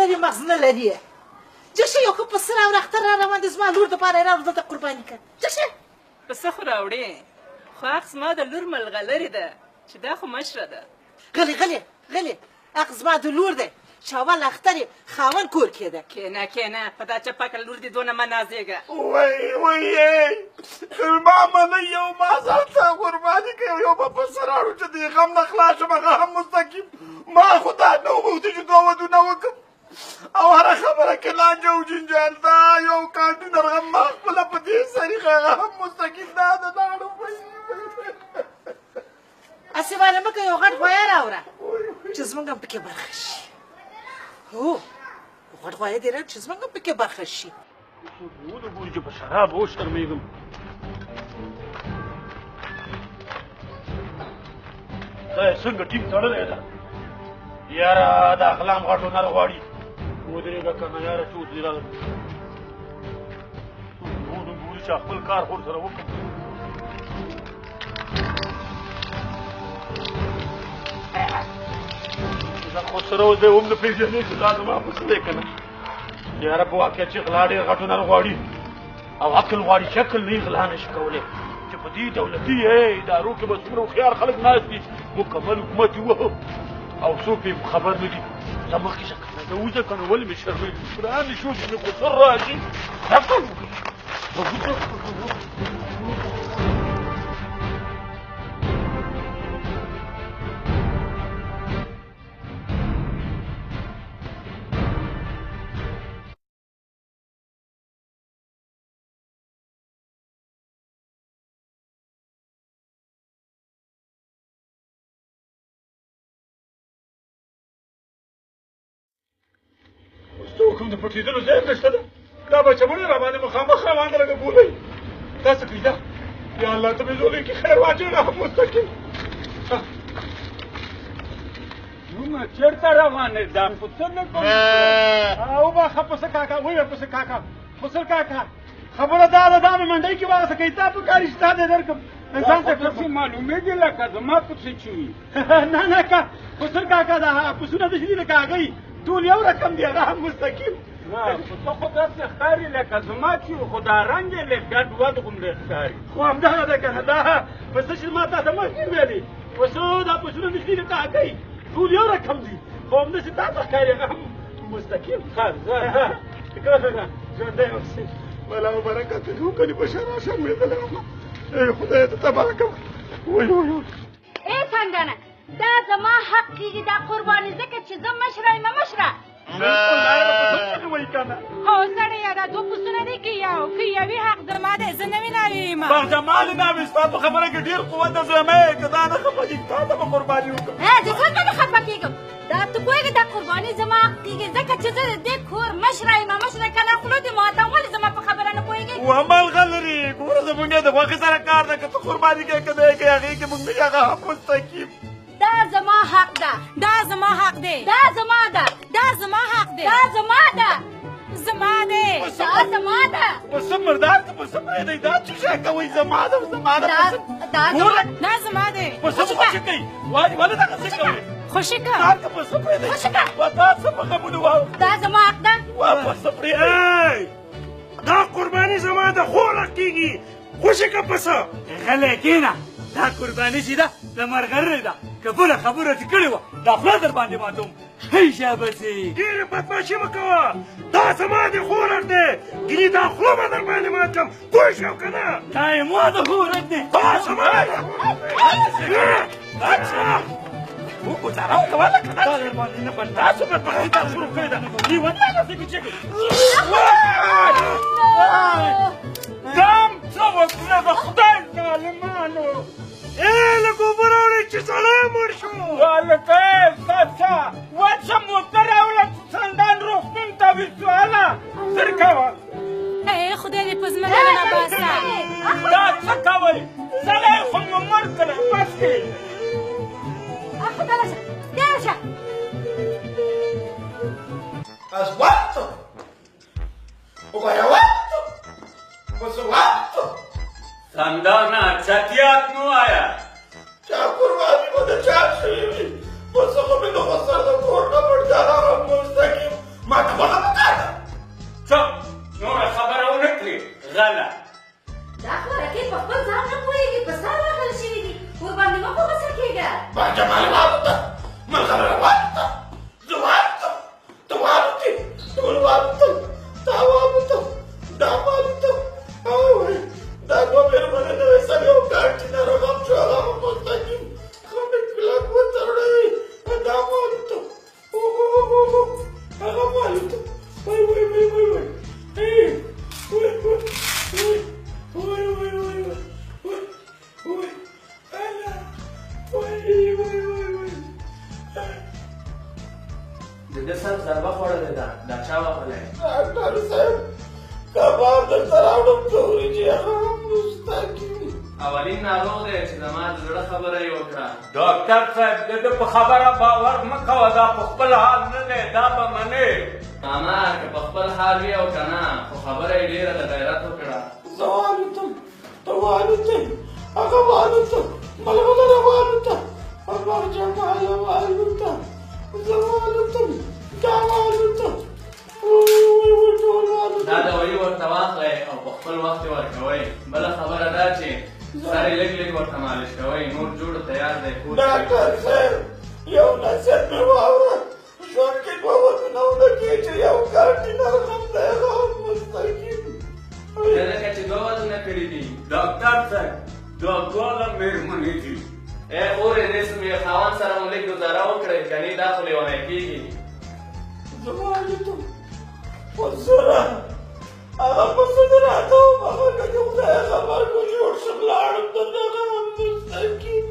لري مغز نه لري جشه یو که پسه راوړه اختر را روان دي زما لور دپاره یې راوړه دلته قرباني کړه جشه پسه خو راوړې خو هغه زما د لور ملغلرې ده چې دا خو مشره ده غلې هغه زما د لور دی چې اول اختر یې خاوند کور کې ده کېنه په دا چپکه لور دې دونه مه نازېږه وای ما منه یو ما ځان ته قرباني کوي یو به پسه راوړو چې د غم نه خلاص شم هغه هم مستقیم ما خو دا نه وغوښتي چې دوه ودونه وکړم او هره خبره کې لانجه او جنجال دا یو کانټي درغم ما خپله په دې طریقه هغه هم مستقیم دا د لاړو هسې باندې مه کوه یو غټ غویه راوړه چې زموږ هم پکې برخه شي هو غټ غویه دې راوړه چې زموږ هم پکې برخه شي ونګوري چې په شراب وشرمېږم دا یې څنګه ټیم تړلی ده یاره دا اخلام غټ هنر غواړي ودرېږه که نه یاره چې اوس دې راغلم ونګوري چې خپل کار خور سره وکړم دا خو سره اوس دی هم نه پېژنې چې دا زما پسه دی که نه یاره په واقع چې غلا ډېر غټ هنر غواړي او عقل غواړي شکل نه یې غلا نه شي کولی چې په دې دولتي ادارو کې به څومره هوښیار خلک ناست دي مکمل حکومت یې وهو او څوک یې خبر نه دي زه مخکې شه که نه زه وځه که نه ولې مې شرمېږي قرآن دې شو چې مې خو سر راځي څه وکړم د پټېدلو ځای هم نشته ده دا بچه مړی را باندې مخامخ روان ده لکه ګولۍ دا څه کوي دا یا الله ته مې زولۍ کې خیر واچوي نه هم مستقیم نومه چېرته روان یې دا پسه نه کوم وبخه پسه کاکا ویې پسه کاکا پسه کاکا خبره دا ده دا مې منډۍ کې واغسه کوي تا په کار شته دی درکړم انسان ته پسې معلومېږي لکه زما پسې چې وي نه کا پسه کاکا دا پسونه داسې دي لکه هغوی ټول یو رقم دی هغه هم مستقیم نه پسه خو داسې ښکاري لکه زما چې خو دا رنګ یې لږ ګډ وډ غوندې ښکاري خو همدغه ده که نه دا پسه چې ما تا ته مخکې ویلې پسه دا پسونه داسې دي لکه هګۍ ټول یو رقم دي خو همداسې تا ته ښکاري هغه هم مستقیم ښه زه ژوندی اوسې بلا و برکت دې وکړي په شرا شرمېدلی وم ای خدای ته تباه کړه وای ای پنډانه دا زما حق کېږي دا قرباني ځکه چې زه مشره یم مشره وایي که نه هو سړیه دا دوه پسونه دي که یوې حق زما دی زه نوې ناوې یم بغجمال ناوې ستا په خبره کې ډېر قوت ده زلمی یې که دا نه خفه کېږي تا ته به قرباني وکړم زه څنګه نه خفه کېږم دا ته پوهېږې دا قرباني زما حق کېږي ځکه چې زه د دې کور مشره یم مشره که نه خوله دې ماته ولې زما په خبره نه پوهېږې وملغه لري ګوره زموږ یې د غوښې سره کار ده که ته قرباني کوې که نه یې کوې هغې کې موږ نه هغه هم مستقیم دا زما حق ده دا زما حق دی دا زما ده دا زما حق دی دا زما ده زما دی دا زما ده پسه مردار که پسه پرېږدئ دا څه شی کوئ زما ده زما ده دا زما دی پسه مو خوشي کوي وایي ولې دغه څه کوئ خوشي که دا که پسه پرېږدئ و تا څه په غمونو واوړه دا زما حق ده وا پسه پرېږدئ دا قرباني زما ده خور کېږي خوشي که پسه غلی کېنه دا قرباني چې ده د مرغرې ده که بله خبره چې کړې وه دا خوله در باندې ماتوم هی شابسې ډېرې بدماشي مه کوه دا زما د خورک دی ګینې دا خوله به در باندې مات کړم پوه شو که نه دا یې ما د خورک دی دا زما ده وګوزاره وکوله که دا در باندې نه بند تاسو بدبختي تا شروع کړې ده لیونیان هسې کوچېږي دام څه وکړه د خدای ظالمانو له ګوبر راوړئ چې سړی مړ شو هلکه ستا وچه موټر راوړه چې څندان روغتون ته ویسو هله زر کوه ای خدای دې په زمره نه باسه دا څه کوئ سړی خو مو مړ کړی بس کې Has vuelto. Vuelto. Pues vuelto. خندانه چتیات نو آیا چا قربانی به د چا شوي وي پسه خو مې د خسر د کور نه پړ جاله مستقیم خوړلې ده دا چا وخوړلی ډاکټر صاحب کباب درته راوړم ته وریجې هغه هم مستقیم اولین ناروغ دی چې زما د زړه خبره یې وکړه ډاکټر صاحب د ده په خبره باور مه کوه دا په خپل حال نه دی دا به منې ماما که په خپل حال وي او که نه خو خبره یې ډېره د غیرت وکړه زه والوتم ته والوتې هغه والوته ملغلره والوته الله جماله والوته زه والوتم دا والوته ټول والوته دا دوايي ورته واخلئ او په خپل وخت یې ورکوئ بله خبره دا چې سر یې لږ لږ ورته مالش کوئ نور جوړ تیار دی کور ډاکټر صاحب یو نصیحت مې واوره ژوند کې دوه ودونه ونه کړي چې یو کارټینر غم دی هغه هم مستقیم دا ځکه چې دوه ودونه کړي دي ډاکټر صاحب دا دواړه مېرمنې دي ای خورې دې سمې خاوند سره مو لږ ګزاره وکړئ کنې دا خو لیونی کېږي زه والوتم ورسره هغه پسې د راته وبخښه که د خدای خبر کو جوړ شم لاړم د دغه هم مستقیم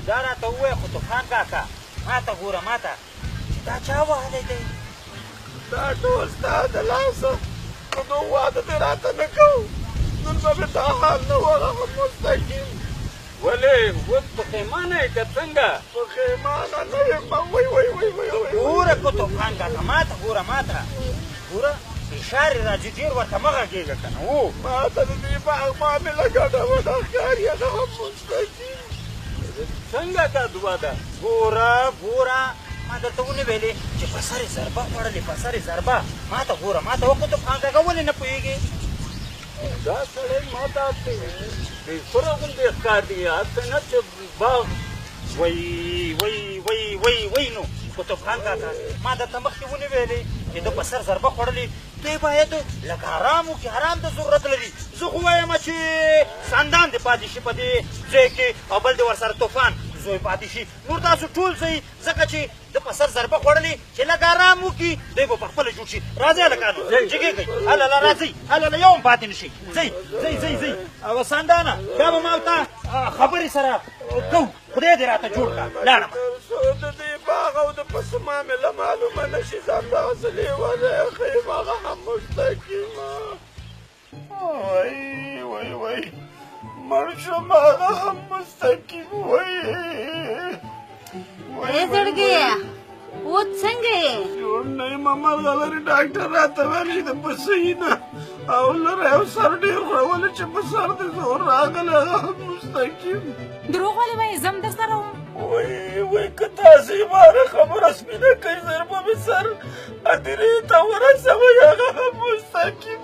دا راته ووایه خطبخان کاکا ماته ګوره ماته دا چا وهلی دی دا ټول ستا د لاسه خو نو واده دې راته نه کوو نن به مې دا حال نه و هغه هم مستقیم ولې اوس پښیمانه یې که څنګه پښیمانه نه یم ګوره قطبخان کاکا ماته ګوره ماته ګوره فشار یې راځي ډېر ورته مه غږېږه که نه و ما ته د دې باغ معامله ګډه وډه ښکاري هغه هم مستقیم څنګه دا دوه ده ګوره ما درته ونه ویلې چې په سر یې ضربه خوړلې په سر یې ضربه ماته ګوره ماته و قطبخان کاکا ولې نه پوهېږې دا سړی ما داسې بېسره غوندې ښکاري هسې نه چې باغ وی نو قطبخان کاکا ما درته مخکې ونې ویلې چې ده په سر ضربه خوړلې دوی باید لږ ارام وکړي ارام ته ضرورت لري زه خو وایم چې سندان دې پاتې شي په دې ځای کې او بل دې ورسره طوفان زوی پاتې شي نور تاسو ټول ځئ ځکه چې د په سر ضربه خوړلې چې لږ ارام وکړي دوی به په خپله جوړ شي راځئ هلکانو جګېږئ هلله راځئ هلله یو هم پاتې نه شي ځئ او سندانه بیا به ما او تا خبرې سره کوو خدای دې راته جوړ کړه لاړم د دې باغ او د پسه معامله معلومه نه شي ځان دغسې لیونی ښیم هغه هم مستقیمه وای مړ شم هغه هم مستقیم ای زړګیه اوس څنګه یې جوړ نه یم مرغلرې ډاکټر راته ویل چې د پسه یې نه او لره یو سر ډېر خوړولی چې په سر دې زور راغلی هغه هم مستقیم دروغ ولې وایې زه هم در سره وم وای که تاسې ماره خبره سپینه کوي ضربه مې سر ادرې ته ورسوئ هغه هم مستقیم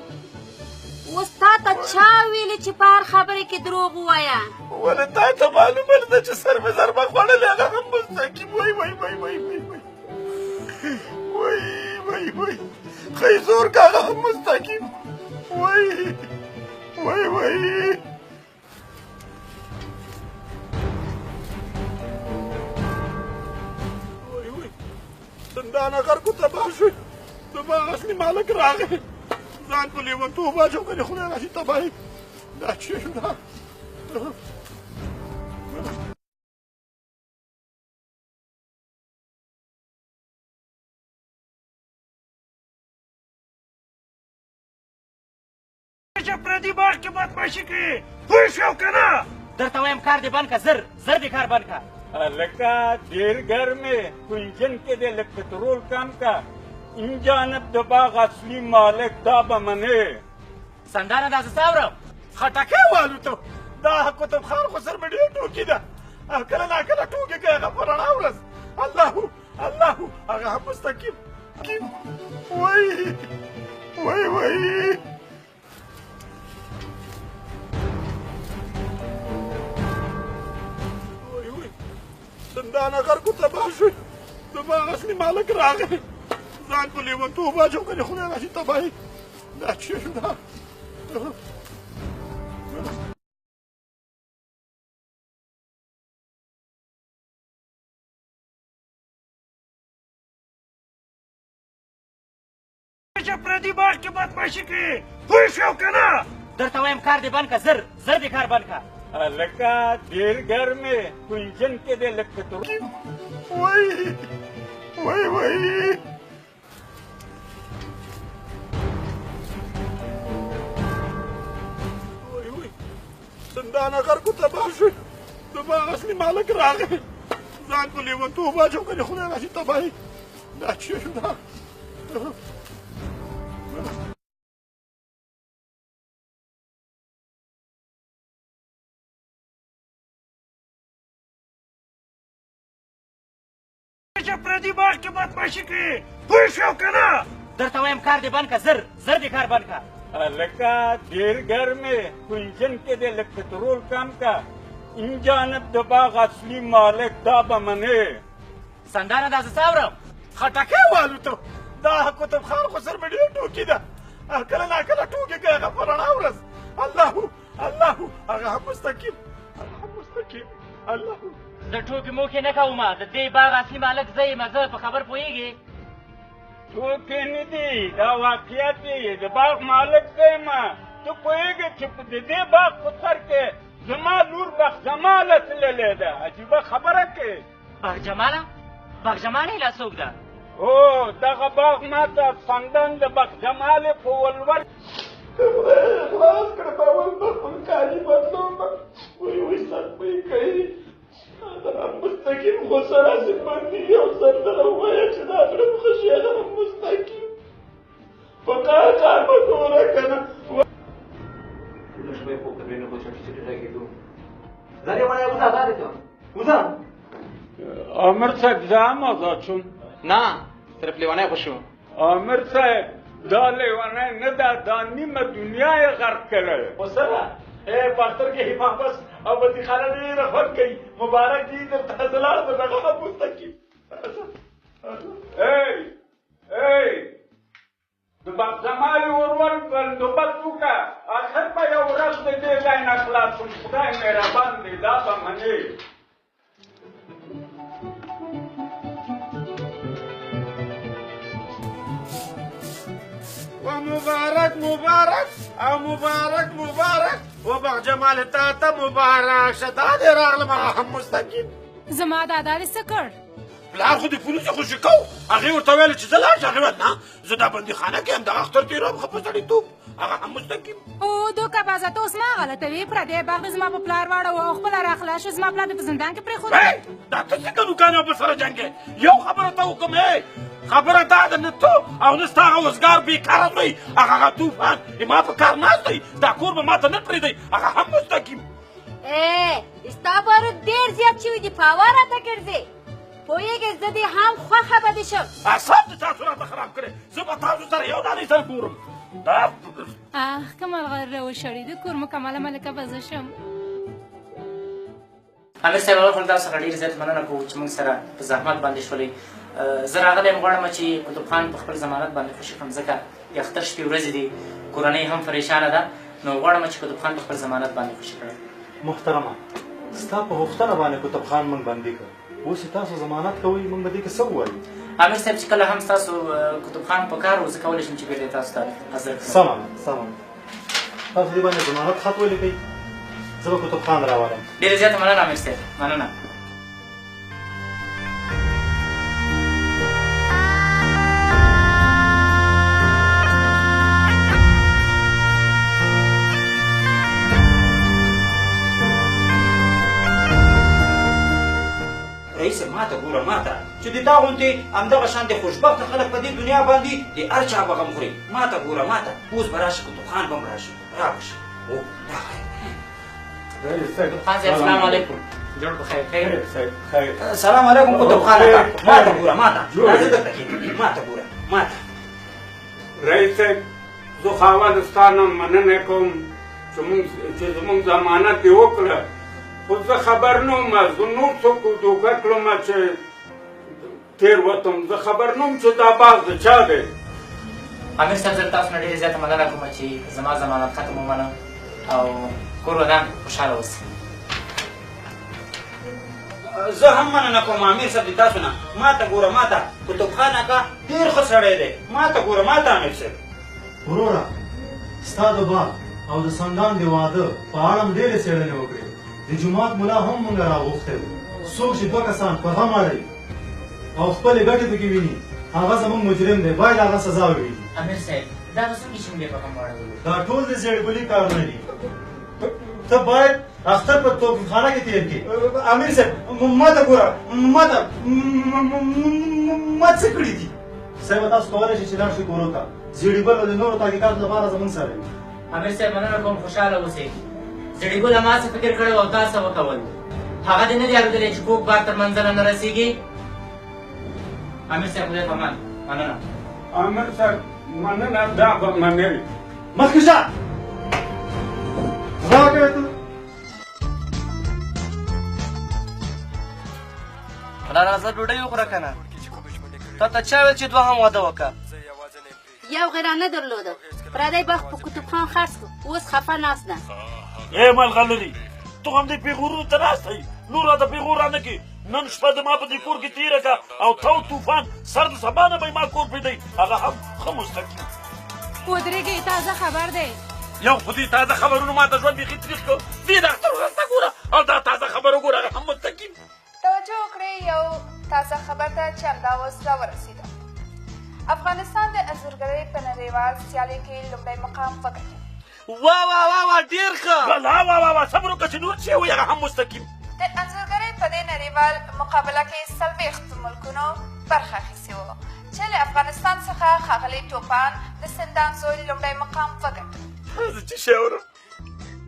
اوس تا ته چا ویلې چې په هر خبرې کې دروغ ووایه ولې تا ته معلومه نه ده چې سر مې ضربه خوړلې هغه هم مستقیم وای ښایي زور که هغه هم مستقیم وای زندان غر کو تباه شوی د باغ اصلي مالک راغی ځان په لیونتوب واچو که د خدای راشي تباهي دا چیش ده چې پردي باغ کې بدماشي کوي پوه شو که نه درته وایم کار دې بند که زر دې کار بند که هلکه ډېر ګرمې په انجن کې دې لږ پټرول کم که این جانب د باغ اصلي مالک دا به منې سندانه دا زه څه اورم خټکی والوته دا قطب خان خو سر مې ډېر ټوکي ده کله ناکله ټوکې کوي هغه په رڼا ورځ الله هغه هم مستقیم وای زندان غر کو تباه شوی د باغ اصلي مالک راغی ځان په لیونتوب واچو که د خدای راشي تباهي دا چیش ده چې پردي باغ کې بدماشي کوي پوه شو که نه درته وایم کار دې بند که زر دې کار بند که هلکه ډېر ګرمې کنجن کې دی لږ پترول وای زندان اگر کو تباه شو د باغ اصلي مالک راغی ځان په لیونتوب واچو که د خدای راشي تباهي دا څه شو دا چې پردي باغ کې بدماشي کوي پوه شو که نه درته وایم کار دې بند که زر دې کار بند که هلکه ډېر ګرمې کنجن کې دی لږ پترول کم که این جانب د باغ اصلي مالک دا به منې سندانه دا زه څه اورم خټکی والوتو دا کتب خان خو سر مې ډېر ټوکي ده کله ناکله ټوکې کوي هغه په رڼا ورځ الله هغه هم مستقیم الله زه ټوکې موکې نه کوم د دې باغ اصلي مالک زه یم زه په خبر پوهېږې ټوکې نه دي دا واقعیت دی د باغ مالک دی ما ته پوهېږې چې د دې باغ په سر کې زما لور بخجماله تللې ده عجیبه خبره کې بخجماله لا څوک ده او دغه باغ ما ته سندن د بخجمالې په ولور خلاص کړه په ول په خپل کالي بدلوم وی سپی کوي مستقیم خو سره سپندي یو سر سره ووایه چې دا زړه مې خوشي هغه مستقیم په کار به ګوره که نه عامر صاحب زه هم آزاد شوم نه صرف لیونی خو شو عامر صاحب دا لیونی نه ده دا نیمه دنیا یې غرق کړی خو سره پاختر کې حفاظت او بندیخانه ډېره خوند کوي مبارک دي درته زه لاړم دغه هم مستقیم د بخجمالې ورور بندوبست وکړه اخر به یو ورځ د دې ځای نه خلاص شم خدای مهربان دی دا به منې ومبارک او مبارک و بخجمال تا ته مبارک شه دا دې راغلم هغه هم مستقیم زما دادا دې څه کړ پلار خو د پولیسو خوشي کو هغې ورته ویل چې زه لاړ شم هغې ویل نه زه دا بندیخانه کې هم دغه اختر تېروم ښه په سړیتوب هغه هم مستقیم او دوکه بازه ته اوس ما غلطوي پردی باغ زما په پلار واړه او خپله راخلاص شو زما پلار دې په زندان کې پرېښود دا ته څنګه دوکان په سره جنګې یو خبره ته وکړم خبره دا ده نه تو او نه ستا هغه وزګار بېکاره زوی هغه طوفان ما په کار ناست دی دا کور به ما ته نه پرېږدی هغه هم مستقیم ستا بارود ډېر زیات شوي دي په هوا راته ګرځې پوهېږې زه دې هم خوښه به دې شم اعصاب دې تاسو راته خراب کړې زه به تاسو سره یو دانې سره ګورم که ملغلره وشړېده کور مکمله ملکه به زه شم امیر صاحب اول خو له تاسو څخه ډېر زیات مننه کوو چې موږ سره په زحمت باندې شولئ زه راغلی یم غواړم چې قطب خان په خپل ضمانت باندې خوشي کړم ځکه د اختر شپې ورځې دي کورنۍ هم پریشانه ده نو غواړم چې قطب خان په خپل ضمانت باندې خوشي کړم محترمه ستا په غوښتنه باندې قطب خان موږ بندي کړ اوس یې تاسو ضمانت کوئ موږ به دې کې څه ووایو امیر صاحب چې کله هم ستاسو قطب خان په کار و زه کولی شم چې بېرته تاسو ته حاضر کړم سمه تاسو دې باندې ضمانت خط ولیکئ زه به قطب خان راولم ډېره زیاته مننه امیر صاحب مننه رئیس ماته ګوره ماته چې د تا غوندې همدغه شانتې خوشبخته خلک په دې دنیا باندې د هر چا به غم خوري ماته ګوره ماته اوس به راشي قطب خان به هم راشي رابشي قطب خان صاحب السلام علیکم جوړ بخیر خیر سلام علیکم قطب خان ماته ګوره ماته راځه دلته کښېنه ماته ګوره ماته رئیس صاحب زه خاوند ستا نه مننه کوم چې زموږ ضمانت دې وکړه خو زه خبر نه وم زه نور څوک دوکه کړم چې تېر وتم زه خبر نه وم چې دا باغ د چا دی امیر صاحب زه تاسو نه ډېره زیاته مننه کوم چې زما ضمانت ختم ومنه او کور ودان خوشحاله اوسئ زه هم مننه کوم امیر صاحب د تاسو نه. ما ته ګوره، ما ته قطب خان اکا ډېر ښه سړی دی. ما ته ګوره، ما ته امیر صاحب. وروره ستا د باغ او د سندان د واده په اړه م ډېرې څېړنې وکړې. د جومات ملا هم موږ راغوښتی و. څوک چې 2 کسان په غم اړوي او خپلې ګټې پکې ویني هغه زموږ مجرم دی، باید هغه سزا وویني. امیر صاحب دا به څنګه چې موږ یې په غم واړولو؟ دا ټول د زیړګلي کارونه دي. ته باید اختر په توپخانه کې تېر کړې. امیر صاحب ما ته ګوره، ما څه کړي دي؟ صاحب تاسو کولی شئ چې لاړ شئ کورو ته. زیړیګل او د نورو تحقیقاتو لپاره زموږ سره وي. امیر صاحب مننه کوم، خوشحاله اوسئ. زړیګل ما څه فکر کړی و او تاسو وکول، هغه دې نه دی اورېدلی چې کوږ بار تر منزله نه رسېږي. امیر صاحب خدای په امان. مننه. امیر صاحب مننه، دا به منل. مخکې شه راکړه ته. راځه ډوډۍ وخوره که نه. تا ته چا ویل چې دوهم واده وکړه؟ یو غیرانه درلوده، پردی بخت په کتب خان خرڅ کړو، اوس خفه ناست ده. ای ملغلري ته هم دې پیغورونو ته ناست یې، نور راته پیغور رانه کړي. نن شپه د ما په دې کور کې تېره کړه او تو طوفان سر د سبا نه به یې ما کور پرېږدی، هغه هم ښه مستقیم. ودرېږئ، تازه خبر دی. یو خو دې تازه خبرونو ما ته ژوند بیخي تریخ کړ. دې د اختر ورځ ته ګوره او دا تازه خبر وګوره، هغه هم مستقیم. توجه وکړئ، یو تازه خبر ته چې همدا اوس راورسېده. افغانستان د انځورګرۍ په نړیوال سیالۍ کې لومړی مقام وګټه. واه واه واه واه ډېر ښه. لا واه واه واه صبر وکړه چې نور څه وي، هغه هم مستقیم. د انځورګرۍ په دې نړیوال مقابله کې 40 ملکونو برخه اخیستې وه چې له افغانستان څخه ښاغلی ټوپان د سندان زوی لومړی مقام وګټه. زه چې شی اورم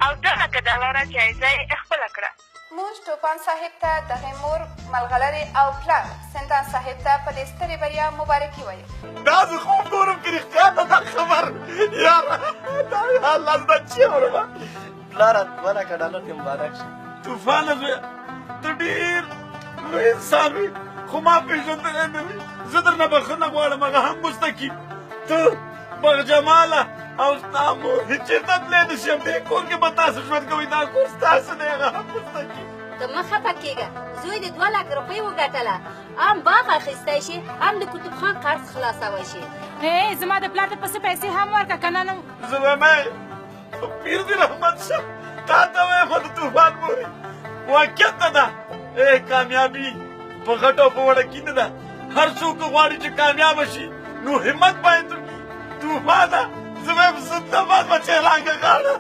او دغه ګټوره جایزه یې خپله کړه. موږ ټوپان صاحب ته دغې مور، ملغلرې او پلار سندان صاحب ته په دې سترې بریا مبارکي وایو. دا زه خوب ګورم که رښتیا ده دا خبر. یاره دا الله زه چې اورم. پلاره 2 لکه ډالر دې مبارک شه. طوفانه زویه ته ډېر لوی انسان وي، خو ما پېژندلی نه وي. زه درنه بښنه غواړم، هغه هم مستقیم. ته بغجماله او ستا مور چېرته تللی نه شم، دې کور کې به تاسو ژوند کوئ، دا کور ستاسو دی، هغه هم مستقیم. ته مه خفه کېږه، زوی دې 2 لک روپۍ وګټله، هم باغ اخیستی شي، هم د کتب خان قرض خلاصوی شي. زما د پلار ته پسې پیسې هم ورکړه که نه نو. زه وایم پیر دې رحمت شه، تا ته وایم خو د طوفان مورې واقعیت نه ده. کامیابي په غټو او په وړه کې نه ده. هر څوک غواړي چې کامیابه شي نو همت باید وکړي. طوفانه زه وایم زنده باد بچی لاندې غاړه.